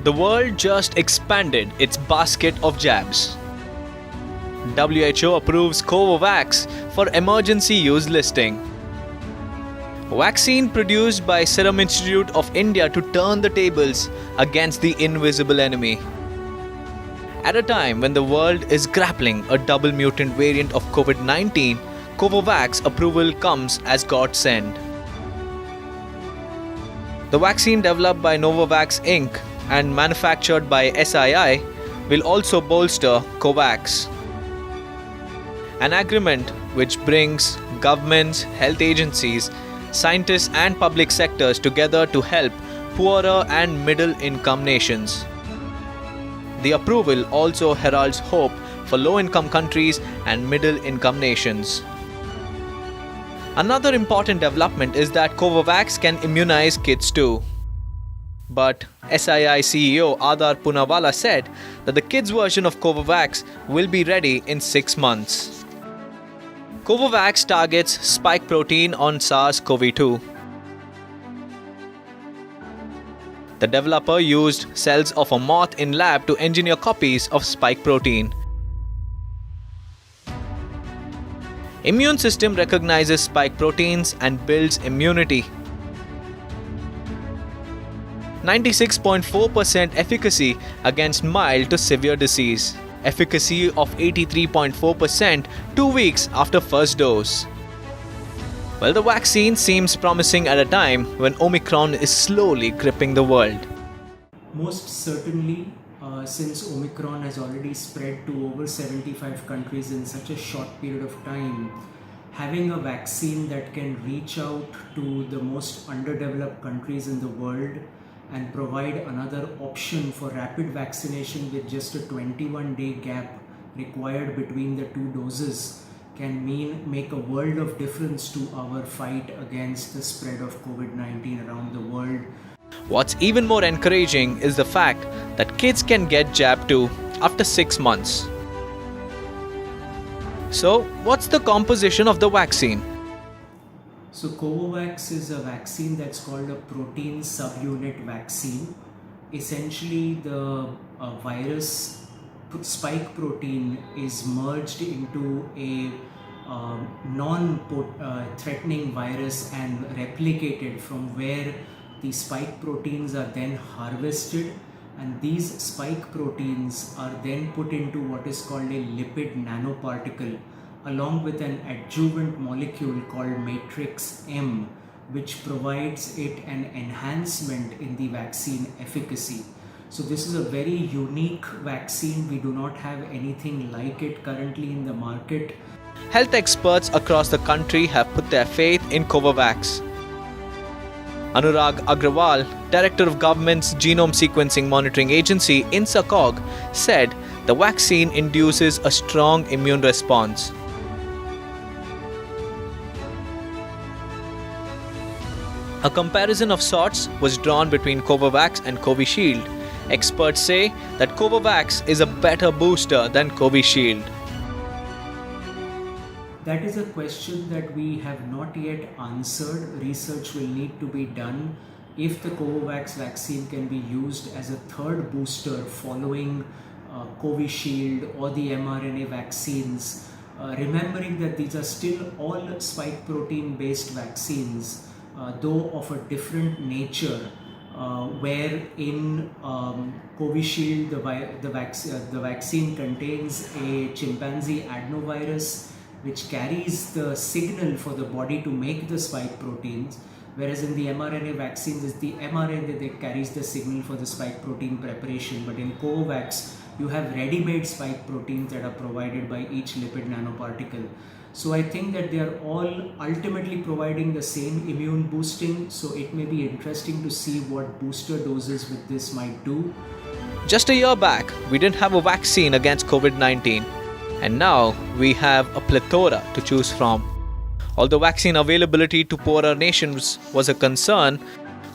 The world just expanded its basket of jabs. WHO approves Covovax for emergency use listing. Vaccine produced by Serum Institute of India to turn the tables against the invisible enemy. At a time when the world is grappling a double mutant variant of COVID-19, Covovax approval comes as God sent. The vaccine developed by Novavax Inc. and manufactured by SII will also bolster COVAX, an agreement which brings governments, health agencies, scientists and public sectors together to help poorer and middle-income nations. The approval also heralds hope for low-income countries and middle-income nations. Another important development is that Covovax can immunize kids too. But SII CEO Adar Poonawalla said that the kids' version of Covovax will be ready in 6 months. Covovax targets spike protein on SARS-CoV-2. The developer used cells of a moth in lab to engineer copies of spike protein. Immune system recognizes spike proteins and builds immunity. 96.4% efficacy against mild to severe disease. Efficacy of 83.4% 2 weeks after first dose. Well, the vaccine seems promising at a time when Omicron is slowly gripping the world. Most certainly, since Omicron has already spread to over 75 countries in such a short period of time, having a vaccine that can reach out to the most underdeveloped countries in the world and provide another option for rapid vaccination with just a 21-day gap required between the 2 doses can make a world of difference to our fight against the spread of COVID-19 around the world. What's even more encouraging is the fact that kids can get jab too after 6 months. So, what's the composition of the vaccine? So Covovax is a vaccine that's called a protein subunit vaccine. Essentially, the virus spike protein is merged into a non-threatening virus and replicated from where the spike proteins are then harvested, and these spike proteins are then put into what is called a lipid nanoparticle along with an adjuvant molecule called matrix M, which provides it an enhancement in the vaccine efficacy. So this is a very unique vaccine. We do not have anything like it currently in the market. Health experts across the country have put their faith in Covovax. Anurag Agrawal, Director of Government's Genome Sequencing Monitoring Agency, INSACOG, said the vaccine induces a strong immune response. A comparison of sorts was drawn between Covovax and Covishield. Experts say that Covovax is a better booster than Covishield. That is a question that we have not yet answered. Research will need to be done if the Covovax vaccine can be used as a third booster following Covishield or the mRNA vaccines. Remembering that these are still all spike protein based vaccines, though of a different nature, where in Covishield the vaccine contains a chimpanzee adenovirus which carries the signal for the body to make the spike proteins, whereas in the mRNA vaccines it's the mRNA that carries the signal for the spike protein preparation. But in Covovax you have ready-made spike proteins that are provided by each lipid nanoparticle. So I think that they are all ultimately providing the same immune boosting, so it may be interesting to see what booster doses with this might do. Just a year back, we didn't have a vaccine against COVID-19, and now we have a plethora to choose from. Although vaccine availability to poorer nations was a concern,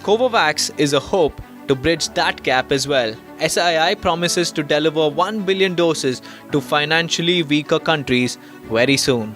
Covovax is a hope to bridge that gap as well. SII promises to deliver 1 billion doses to financially weaker countries very soon.